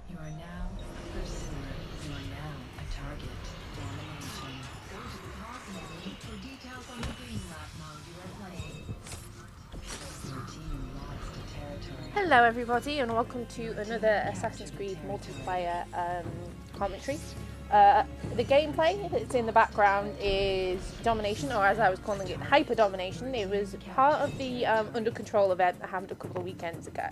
You are now a pursuer. You are now a target. Domination. Go to the cause menu for details on the game lab mode you are playing. Your team lost a territory. Hello everybody and welcome to another Assassin's Creed multiplayer commentary. The gameplay that's in the background is Domination, or as I was calling it, Hyper Domination. It was part of the Under Control event that happened a couple of weekends ago.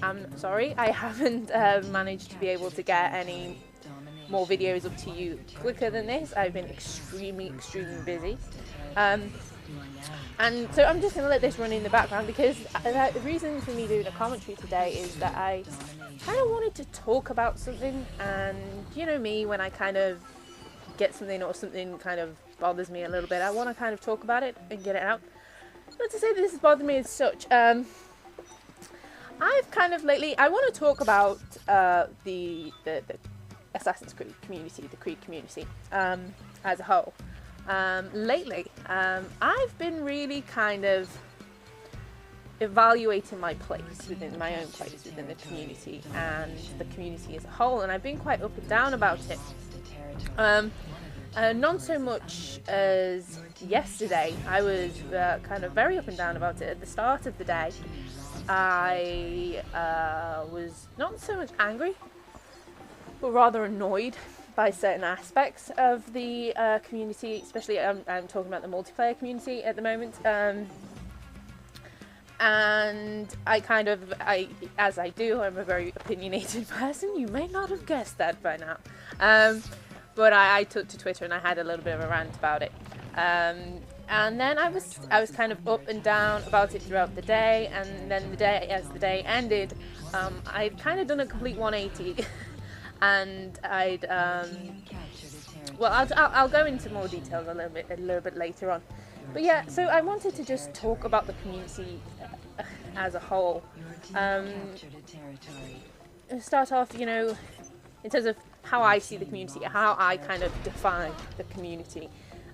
I'm sorry, I haven't managed to be able to get any more videos up to you quicker than this. I've been extremely busy. And so I'm just going to let this run in the background because the reason for me doing a commentary today is that I kind of wanted to talk about something, and you know me, when I kind of get something or something kind of bothers me a little bit, I want to kind of talk about it and get it out. Not to say that this has bothered me as such. I've kind of lately, I want to talk about the Assassin's Creed community, the Creed community as a whole. Lately, I've been really kind of evaluating my place within my own place within the community and the community as a whole, and I've been quite up and down about it. Not so much as yesterday. I was kind of very up and down about it. At the start of the day, I was not so much angry, but rather annoyed by certain aspects of the community, especially I'm talking about the multiplayer community at the moment. And as I do, I'm a very opinionated person. You may not have guessed that by now. But I took to Twitter and I had a little bit of a rant about it. And then I was kind of up and down about it throughout the day, and then as the day ended, I'd kind of done a complete 180. And I'll go into more details a little bit later on. But yeah, so I wanted to just talk about the community as a whole. Start off, you know, in terms of how I see the community, how I kind of define the community.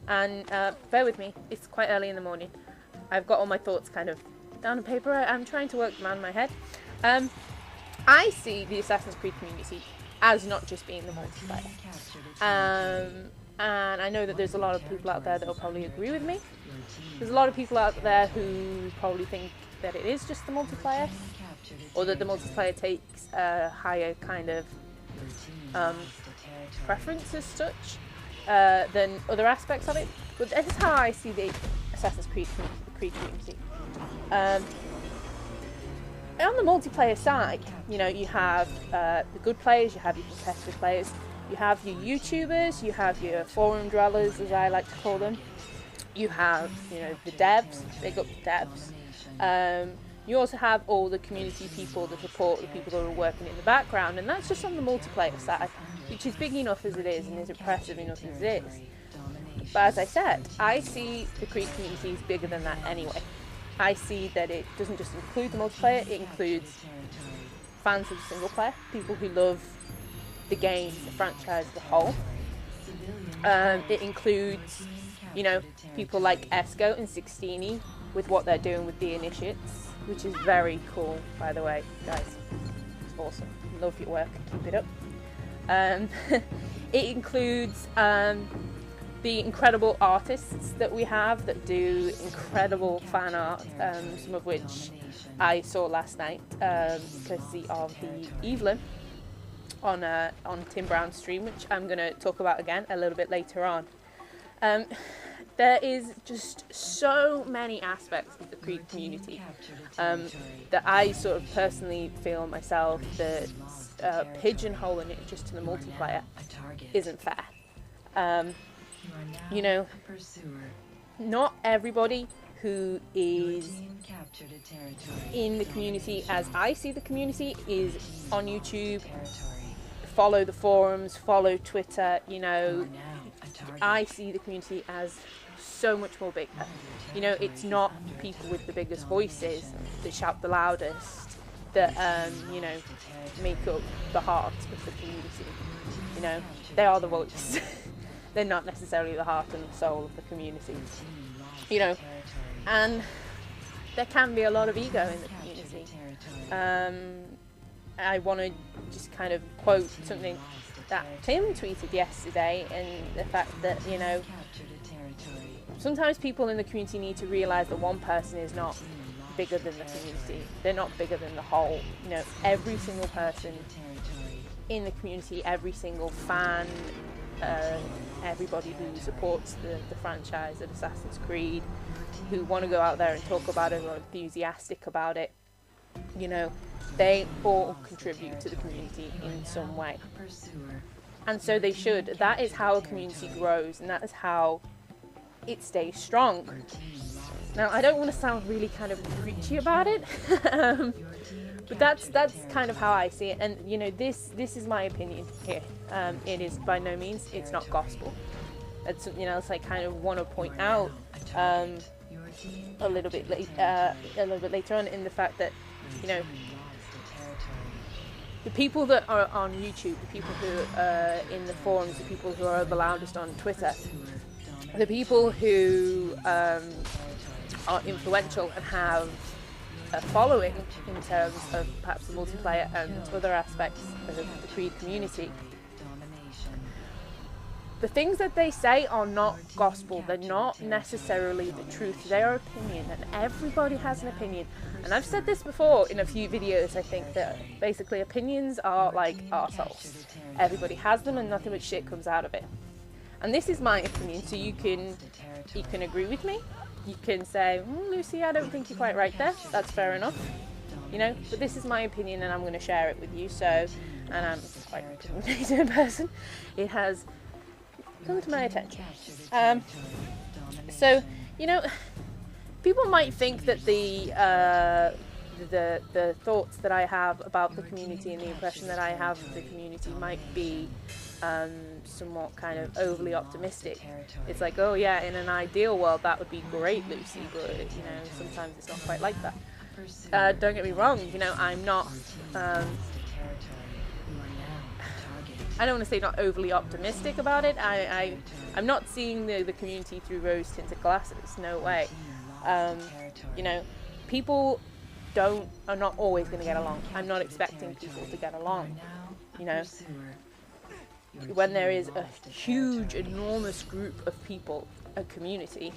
And bear with me, it's quite early in the morning. I've got all my thoughts kind of down on paper. I'm trying to work them out in my head. I see the Assassin's Creed community as not just being the multiplayer. And I know that there's a lot of people out there that will probably agree with me. There's a lot of people out there who probably think that it is just the multiplayer, or that the multiplayer takes a higher kind of preference as such than other aspects of it. But this is how I see the Assassin's Creed community. On the multiplayer side, you know, you have the good players, you have your competitive players, you have your YouTubers, you have your forum dwellers, as I like to call them. You have, you know, the devs, big up the devs. You also have all the community people, the support, the people that are working in the background, and that's just on the multiplayer side, which is big enough as it is and is impressive enough as it is. But as I said, I see the Creed community as bigger than that anyway. I see that it doesn't just include the multiplayer, it includes fans of the single player, people who love the game, the franchise as a whole. It includes, you know, people like Esco and Sixtini with what they're doing with the initiates, which is very cool, by the way, guys. It's awesome. Love your work. Keep it up. It includes the incredible artists that we have that do incredible fan art, some of which I saw last night, courtesy of the EViLN on Tim Browne's stream, which I'm going to talk about again a little bit later on. There is just so many aspects of the Creed community that I sort of personally feel myself that pigeonholing it just to the multiplayer isn't fair. You know, not everybody who is in the community as I see the community is on YouTube, follow the forums, follow Twitter. You know, I see the community as so much more bigger. You know, it's not people with the biggest voices that shout the loudest that you know, make up the heart of the community. You know, they are the voice. They're not necessarily the heart and the soul of the community. You know, and there can be a lot of ego in the community. I want to just kind of quote something that Tim tweeted yesterday, and the fact that, you know, sometimes people in the community need to realise that one person is not bigger than the community. They're not bigger than the whole. You know, every single person in the community, every single fan, everybody who supports the franchise of Assassin's Creed, who want to go out there and talk about it, or enthusiastic about it, you know, they all contribute to the community in some way. And so they should. That is how a community grows, and that is how it stays strong. Now, I don't want to sound really kind of preachy about it, but that's kind of how I see it. And, you know, this is my opinion here. It is by no means, it's not gospel. It's something else I kind of want to point out a little bit later on, in the fact that, you know, the people that are on YouTube, the people who are in the forums, the people who are the loudest on Twitter, the people who are influential and have a following in terms of perhaps the multiplayer and other aspects of the Creed community, the things that they say are not gospel. They're not necessarily the truth. They are opinion, and everybody has an opinion. And I've said this before in a few videos, I think, that basically opinions are like arseholes. Everybody has them, and nothing but shit comes out of it. And this is my opinion, so you can agree with me. You can say, Lucy, I don't think you're quite right there. That's fair enough. You know, but this is my opinion, and I'm going to share it with you. So, and I'm quite a communicative person. It has come to my attention. So, you know, people might think that the thoughts that I have about the community and the impression that I have of the community might be somewhat kind of overly optimistic. It's like, oh yeah, in an ideal world that would be great, Lucy, but, you know, sometimes it's not quite like that. Don't get me wrong, you know, I'm not I don't want to say not overly optimistic about it. I'm not seeing the community through rose-tinted glasses. No way. You know, people are not always going to get along. I'm not expecting people to get along. You know, when there is a huge, enormous group of people, a community,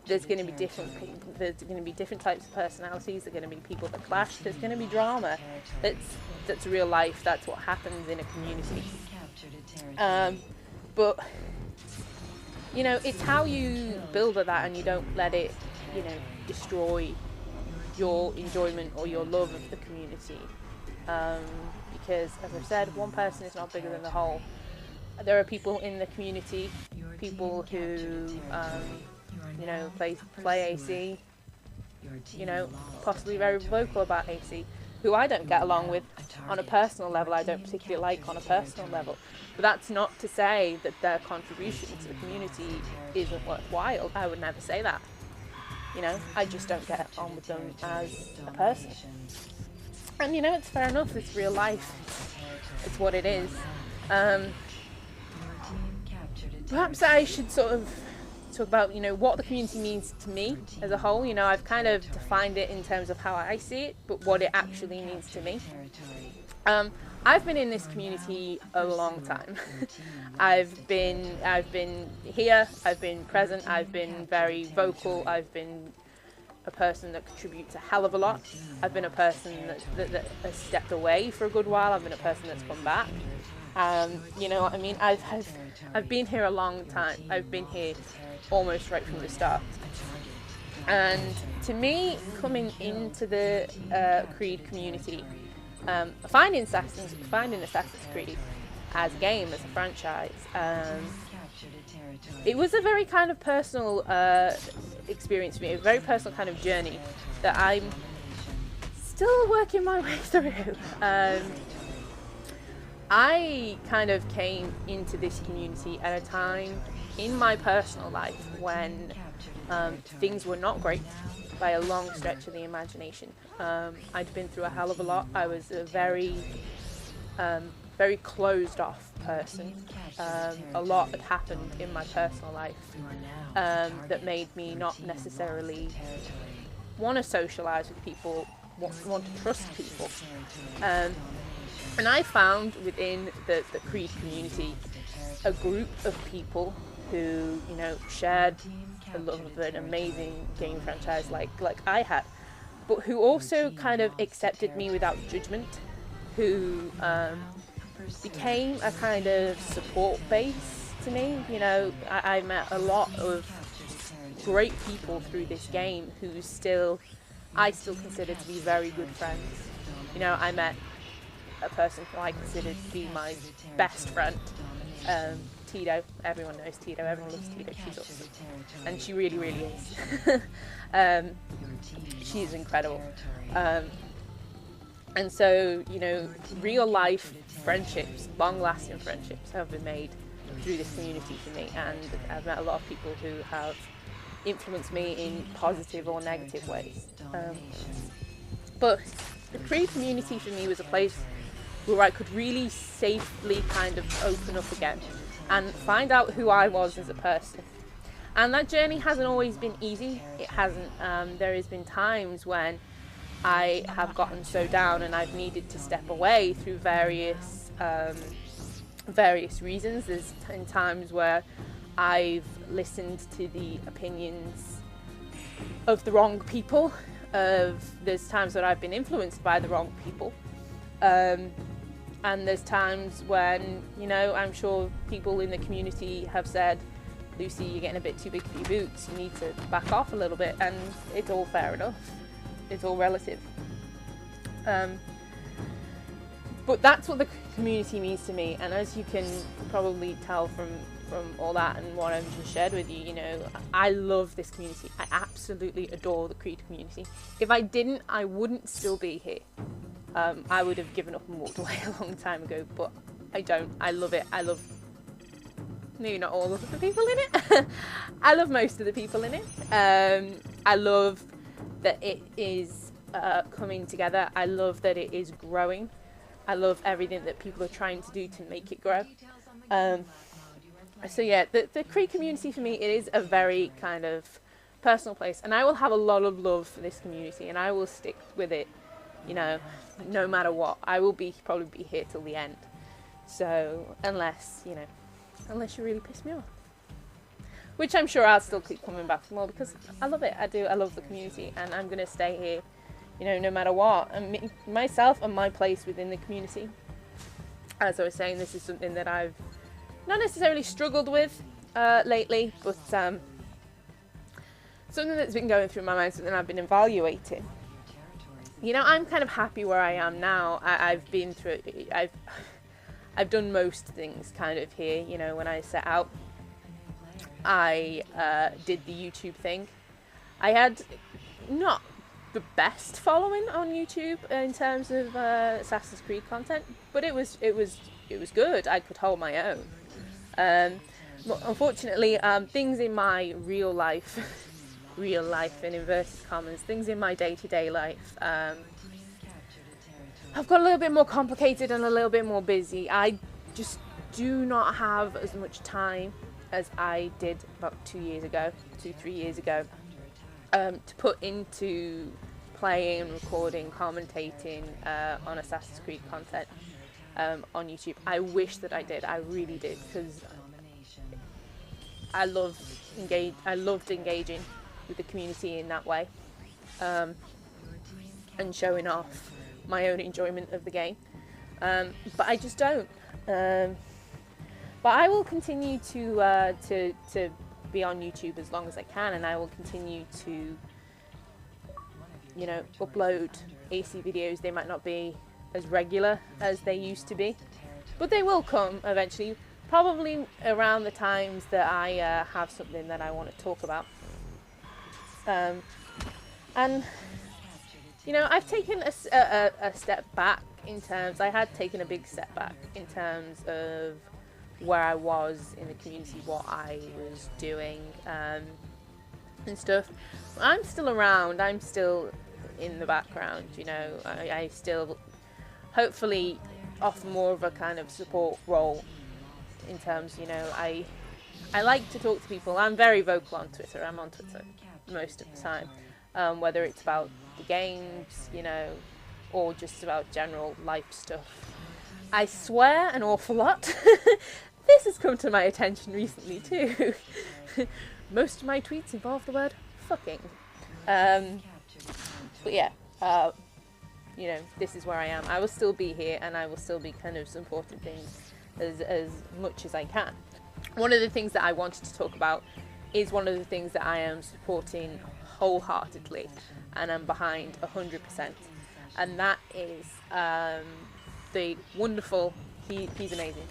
there's going to be different people. There's going to be different types of personalities. There's going to be people that clash. There's going to be drama. That's real life. That's what happens in a community. But you know, it's how you build that, and you don't let it, you know, destroy your enjoyment or your love of the community. Because, as I've said, one person is not bigger than the whole. There are people in the community, people who, you know, play AC, you know, possibly very vocal about AC, who I don't get along with on a personal level. I don't particularly like on a personal level. But that's not to say that their contribution to the community isn't worthwhile. I would never say that. You know, I just don't get on with them as a person. And, you know, it's fair enough. It's real life. It's what it is. Perhaps I should sort of talk about, you know, what the community means to me as a whole. You know, I've kind of defined it in terms of how I see it, but what it actually means to me. I've been in this community a long time. I've been here, I've been present, I've been very vocal, I've been a person that contributes a hell of a lot. I've been a person that has stepped away for a good while. I've been a person that's come back. You know what I mean? I've been here a long time. I've been here almost right from the start. And to me, coming into the Creed community, finding Assassin's Creed as a game, as a franchise, it was a very kind of personal experience for me, a very personal kind of journey that I'm still working my way through. I kind of came into this community at a time in my personal life when things were not great by a long stretch of the imagination. I'd been through a hell of a lot. I was a very closed off person. A lot had happened in my personal life that made me not necessarily want to socialise with people want to trust people. And I found within the Creed community a group of people who, you know, shared the love of an amazing game franchise like I had, but who also kind of accepted me without judgment, who became a kind of support base to me. You know, I met a lot of great people through this game who I still consider to be very good friends. You know, I met a person who I consider to be my best friend, Tito. Everyone knows Tito, everyone loves Tito, she's awesome. And she really, really is. She's incredible. And so, you know, real life friendships, long lasting friendships have been made through this community for me, and I've met a lot of people who have influenced me in positive or negative ways. But the Creed community for me was a place where I could really safely kind of open up again and find out who I was as a person. And that journey hasn't always been easy. It hasn't. There has been times when I have gotten so down and I've needed to step away through various reasons. There's been times where I've listened to the opinions of the wrong people. There's times that I've been influenced by the wrong people. And there's times when, you know, I'm sure people in the community have said, Lucy, you're getting a bit too big for your boots, you need to back off a little bit, and it's all fair enough. It's all relative. But that's what the community means to me, and as you can probably tell from all that and what I've just shared with you, you know, I love this community. I absolutely adore the Creed community. If I didn't, I wouldn't still be here. I would have given up and walked away a long time ago, but I don't. I love it. I love, maybe not all of the people in it. I love most of the people in it. I love that it is coming together. I love that it is growing. I love everything that people are trying to do to make it grow. So yeah, the Creed community for me, it is a very kind of personal place, and I will have a lot of love for this community, and I will stick with it, you know, no matter what. I will probably be here till the end. So unless you really piss me off, which I'm sure I'll still keep coming back for more, because I love it. I love the community, and I'm gonna stay here, you know, no matter what. And myself and my place within the community, as I was saying, this is something that I've not necessarily struggled with lately, but something that's been going through my mind, something I've been evaluating. You know, I'm kind of happy where I am now. I've been through it. I've done most things kind of here. You know, when I set out, I did the YouTube thing. I had not the best following on YouTube in terms of Assassin's Creed content, but it was good. I could hold my own. But unfortunately, things in my real life in inverted commas, things in my day-to-day life have got a little bit more complicated and a little bit more busy. I just do not have as much time as I did about 3 years ago, to put into playing and recording, commentating on Assassin's Creed content on YouTube. I wish that I did. I really did, because I loved engaging with the community in that way, and showing off my own enjoyment of the game. But I just don't. But I will continue to be on YouTube as long as I can, and I will continue to, you know, upload AC videos. They might not be as regular as they used to be, but they will come eventually, probably around the times that I have something that I want to talk about. And you know, I've taken a step back in terms, I had taken a big step back in terms of where I was in the community, what I was doing, and stuff. I'm still around, I'm still in the background, you know. I still hopefully offer more of a kind of support role in terms, you know, I like to talk to people. I'm very vocal on Twitter. I'm on Twitter most of the time, whether it's about the games, you know, or just about general life stuff. I swear an awful lot. This has come to my attention recently too. Most of my tweets involve the word fucking. But yeah, you know, this is where I am. I will still be here, and I will still be kind of supporting things as much as I can. One of the things that I wanted to talk about is one of the things that I am supporting wholeheartedly and I'm behind 100%, and that is the wonderful, he's amazing,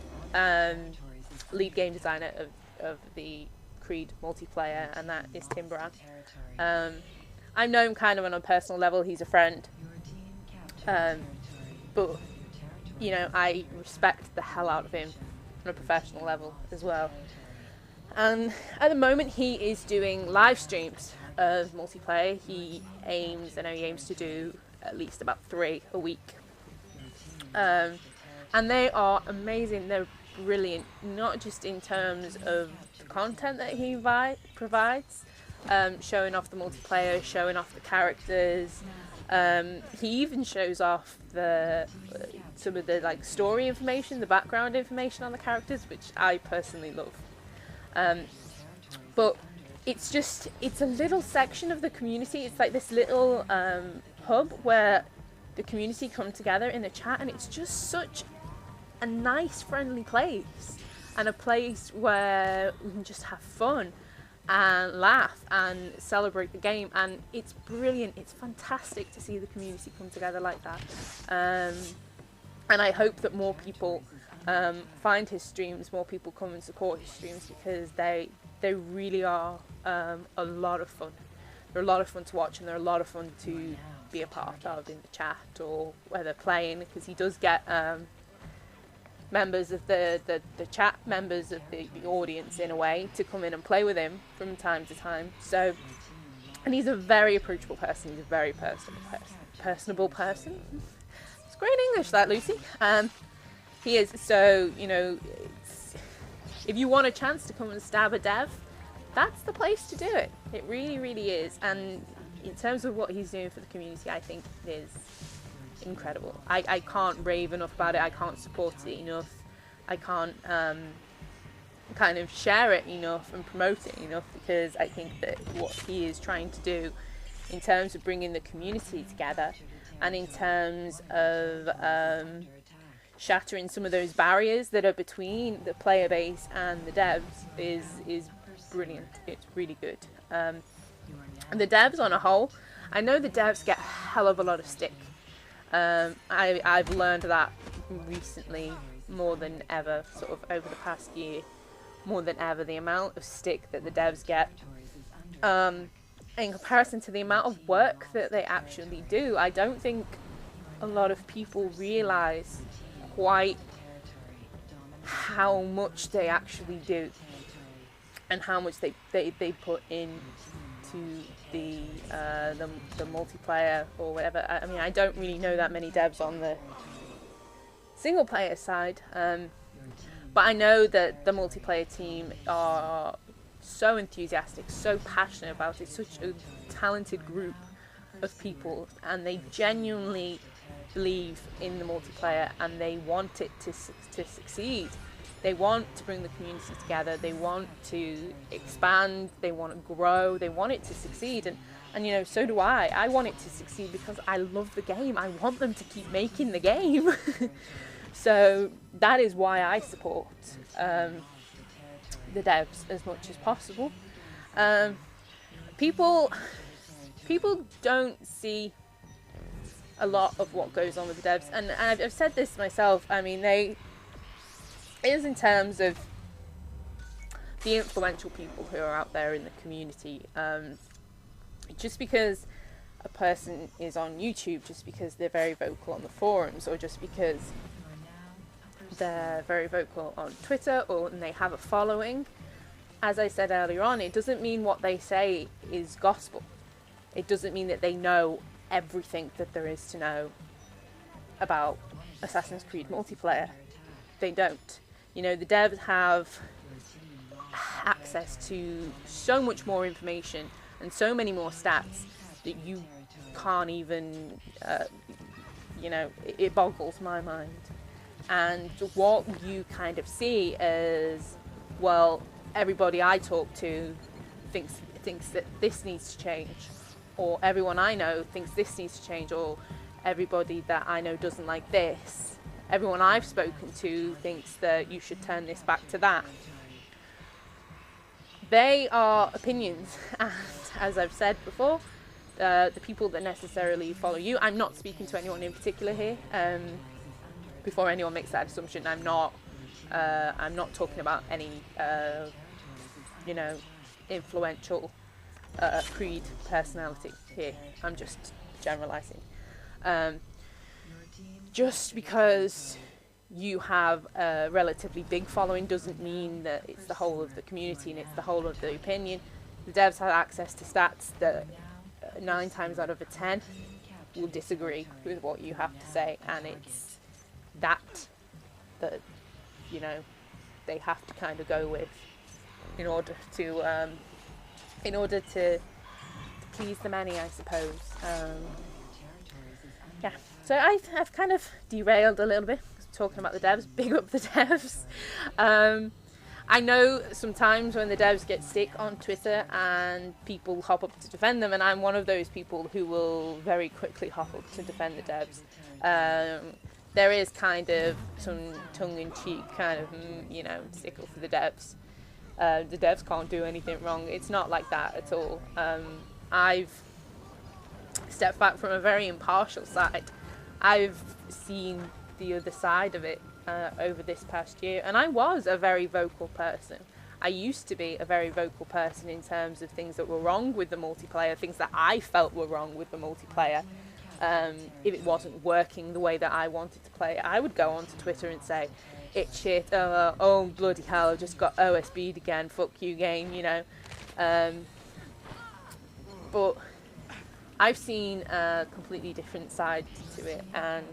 lead game designer of the Creed multiplayer, and that is Tim Browne. I know him kind of on a personal level, he's a friend, but you know, I respect the hell out of him on a professional level as well. And at the moment he is doing live streams of multiplayer. I know he aims to do at least about 3 a week. And they are amazing, they're brilliant, not just in terms of the content that he provides, showing off the multiplayer, showing off the characters. He even shows off some of the like story information, the background information on the characters, which I personally love. But it's a little section of the community. It's like this little hub where the community come together in a chat, and it's just such a nice, friendly place, and a place where we can just have fun and laugh and celebrate the game. And it's brilliant, it's fantastic to see the community come together like that. And I hope that more people find his streams, more people come and support his streams, because they really are a lot of fun. They're a lot of fun to watch, and they're a lot of fun to be a part of in the chat, or whether playing, because he does get members of the chat, members of the audience in a way, to come in and play with him from time to time. So, and he's a very approachable person, he's a very personable person. It's great English that, Lucy. He is, so, you know, if you want a chance to come and stab a dev, that's the place to do it. It really, really is. And in terms of what he's doing for the community, I think it is incredible. I can't rave enough about it. I can't support it enough. I can't kind of share it enough and promote it enough, because I think that what he is trying to do in terms of bringing the community together, and in terms of shattering some of those barriers that are between the player base and the devs is brilliant. It's really good. And the devs on a whole, I know the devs get a hell of a lot of stick. I've learned that recently more than ever, sort of over the past year, more than ever, the amount of stick that the devs get in comparison to the amount of work that they actually do. I don't think a lot of people realise quite how much they actually do, and how much they put in to the multiplayer or whatever. I mean, I don't really know that many devs on the single player side, but I know that the multiplayer team are so enthusiastic, so passionate about it, such a talented group of people, and they genuinely believe in the multiplayer, and they want it to succeed. They want to bring the community together, they want to expand, they want to grow, they want it to succeed, and you know, so do I. I want it to succeed because I love the game. I want them to keep making the game. So that is why I support the devs as much as possible. People don't see a lot of what goes on with the devs, and I've said this myself. I mean, it is in terms of the influential people who are out there in the community. Just because a person is on YouTube, just because they're very vocal on the forums, or just because they're very vocal on Twitter, or and they have a following, as I said earlier on, it doesn't mean what they say is gospel. It doesn't mean that they know everything that there is to know about Assassin's Creed multiplayer. They don't. You know, the devs have access to so much more information and so many more stats that you can't even, you know, it boggles my mind. And what you kind of see is, well, everybody I talk to thinks that this needs to change, or everyone I know thinks this needs to change, or everybody that I know doesn't like this. Everyone I've spoken to thinks that you should turn this back to that. They are opinions, and as I've said before, the people that necessarily follow you, I'm not speaking to anyone in particular here, before anyone makes that assumption, I'm not talking about any, you know, influential creed personality here. I'm just generalizing. Just because you have a relatively big following doesn't mean that it's the whole of the community and it's the whole of the opinion. The devs have access to stats that 9 times out of 10 will disagree with what you have to say, and it's that you know, they have to kind of go with in order to please the many, I suppose. Yeah, so I've kind of derailed a little bit talking about the devs. Big up the devs. I know sometimes when the devs get sick on Twitter and people hop up to defend them, and I'm one of those people who will very quickly hop up to defend the devs. There is kind of some tongue-in-cheek kind of, you know, sickle for the devs. The devs can't do anything wrong. It's not like that at all. I've stepped back from a very impartial side. I've seen the other side of it over this past year, and I was a very vocal person. I used to be a very vocal person in terms of things that were wrong with the multiplayer, things that I felt were wrong with the multiplayer. If it wasn't working the way that I wanted to play it, I would go onto Twitter and say, it's shit, oh bloody hell, I just got OSB'd again, fuck you game, you know. But I've seen a completely different side to it, and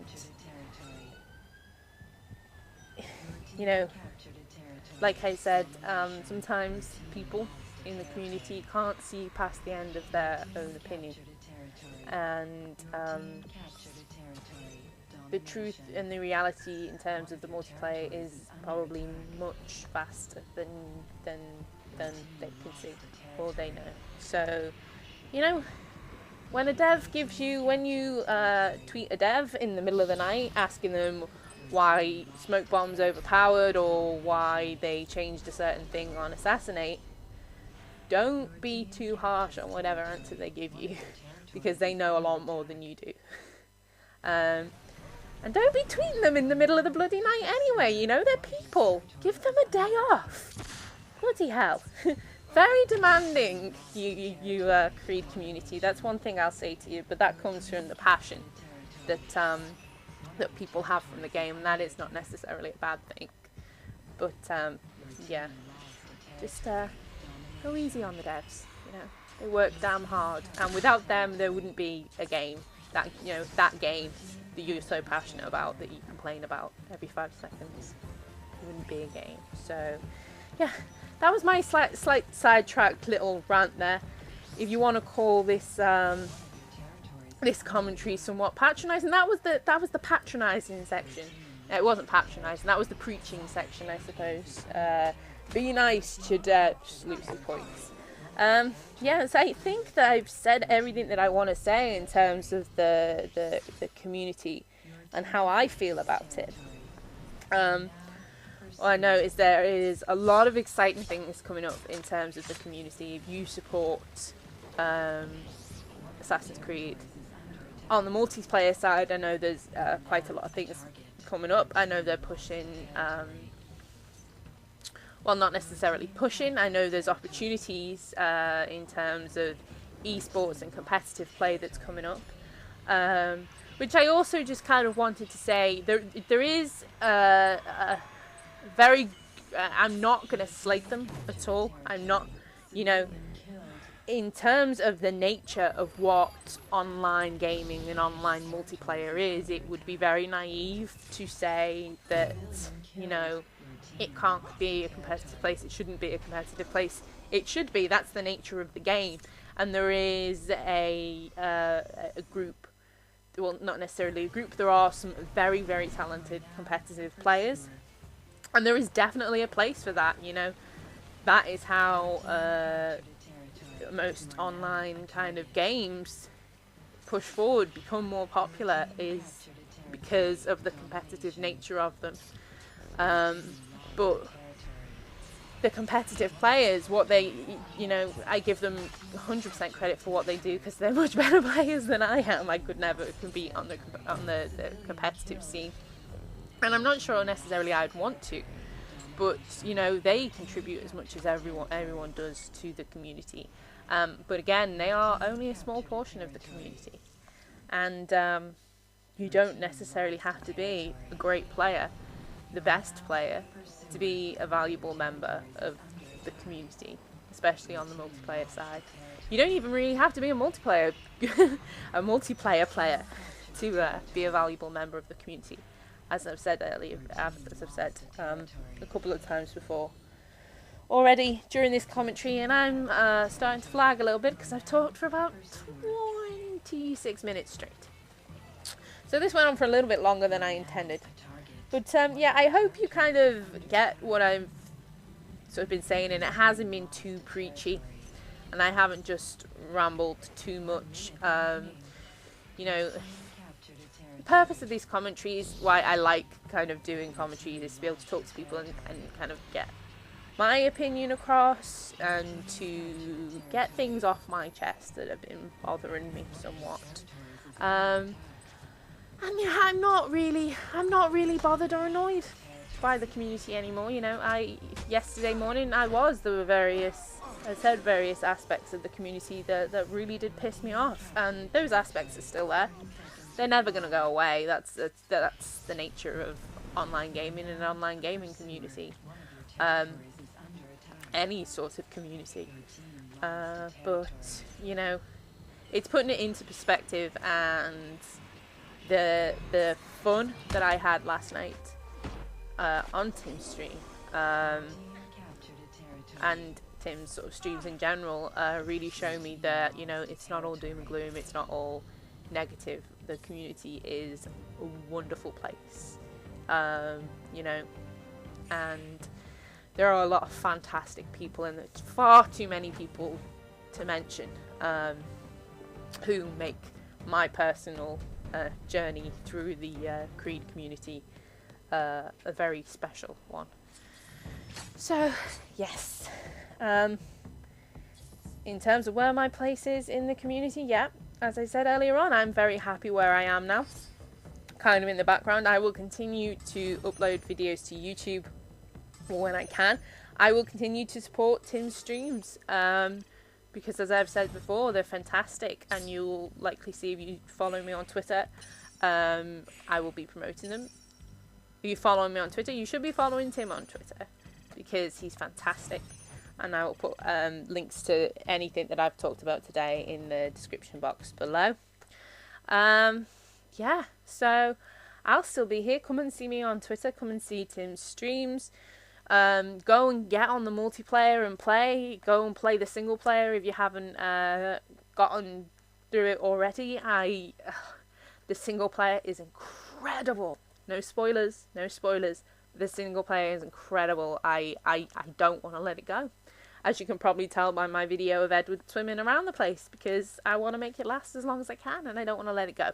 you know, like I said, sometimes people in the community can't see past the end of their own opinion, and the truth and the reality in terms of the multiplayer is probably much faster than they can see or they know. So, you know, when a dev gives you, when you tweet a dev in the middle of the night asking them why smoke bomb's overpowered or why they changed a certain thing on Assassinate, don't be too harsh on whatever answer they give you, because they know a lot more than you do. And don't be tweeting them in the middle of the bloody night anyway, you know, they're people. Give them a day off. Bloody hell. Very demanding, you Creed community. That's one thing I'll say to you, but that comes from the passion that that people have from the game, and that is not necessarily a bad thing. But yeah, just go easy on the devs. You know, they work damn hard, and without them, there wouldn't be a game. That, you know, that game that you're so passionate about that you complain about every 5 seconds, it wouldn't be a game. So yeah, that was my slight sidetracked little rant there. If you want to call this this commentary somewhat patronising, that was the patronising section. It wasn't patronising, that was the preaching section, I suppose. Be nice to devs, Lucy points. Yeah, so I think that I've said everything that I want to say in terms of the community and how I feel about it. What I know is there is a lot of exciting things coming up in terms of the community. If you support Assassin's Creed, on the multiplayer side, I know there's quite a lot of things coming up. I know they're pushing, well, not necessarily pushing, I know there's opportunities in terms of esports and competitive play that's coming up, which I also just kind of wanted to say, there is a very, I'm not going to slate them at all. I'm not, you know, in terms of the nature of what online gaming and online multiplayer is, it would be very naive to say that, you know, it can't be a competitive place, it shouldn't be a competitive place. It should be, that's the nature of the game. and there is a group, well, not necessarily a group, there are some very, very talented competitive players, and there is definitely a place for that, you know. That is how most online kind of games push forward, become more popular, is because of the competitive nature of them. But the competitive players, what they, you know, I give them 100% credit for what they do, because they're much better players than I am. I could never compete on the competitive scene, and I'm not sure necessarily I'd want to, but you know, they contribute as much as everyone does to the community. But again, they are only a small portion of the community, and you don't necessarily have to be a great player, the best player, to be a valuable member of the community, especially on the multiplayer side. You don't even really have to be a multiplayer player to be a valuable member of the community, as I've said earlier, as I've said a couple of times before already during this commentary, and I'm starting to flag a little bit because I've talked for about 26 minutes straight. So this went on for a little bit longer than I intended. But yeah, I hope you kind of get what I've sort of been saying, and it hasn't been too preachy, and I haven't just rambled too much. You know, the purpose of these commentaries, why I like kind of doing commentaries, is to be able to talk to people and kind of get my opinion across, and to get things off my chest that have been bothering me somewhat. And yeah, I'm not really bothered or annoyed by the community anymore. You know, yesterday morning there were various aspects of the community that really did piss me off, and those aspects are still there. They're never going to go away. That's the nature of online gaming and an online gaming community. Any sort of community. But, you know, it's putting it into perspective, and the fun that I had last night on Tim's stream, and Tim's sort of streams in general, really show me that, you know, it's not all doom and gloom, it's not all negative. The community is a wonderful place, you know, and there are a lot of fantastic people, and there's far too many people to mention, who make my personal journey through the Creed community a very special one. So yes, in terms of where my place is in the community, yeah, as I said earlier on, I'm very happy where I am now, kind of in the background. I will continue to upload videos to YouTube when I can. I will continue to support Tim's streams, because as I've said before, they're fantastic, and you'll likely see, if you follow me on Twitter, I will be promoting them. If you follow me on Twitter, you should be following Tim on Twitter, because he's fantastic, and I will put links to anything that I've talked about today in the description box below. Yeah, so I'll still be here. Come and see me on Twitter, come and see Tim's streams. Go and get on the multiplayer and play. Go and play the single player if you haven't gotten through it already. The single player is incredible. No spoilers, no spoilers. The single player is incredible. I don't want to let it go. As you can probably tell by my video of Edward swimming around the place, because I want to make it last as long as I can, and I don't want to let it go.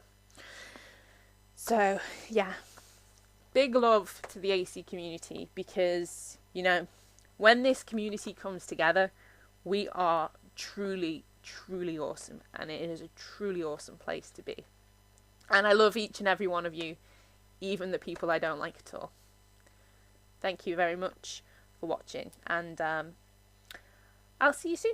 So yeah, big love to the AC community, because, you know, when this community comes together, we are truly, truly awesome, and it is a truly awesome place to be. And I love each and every one of you, even the people I don't like at all. Thank you very much for watching, and I'll see you soon.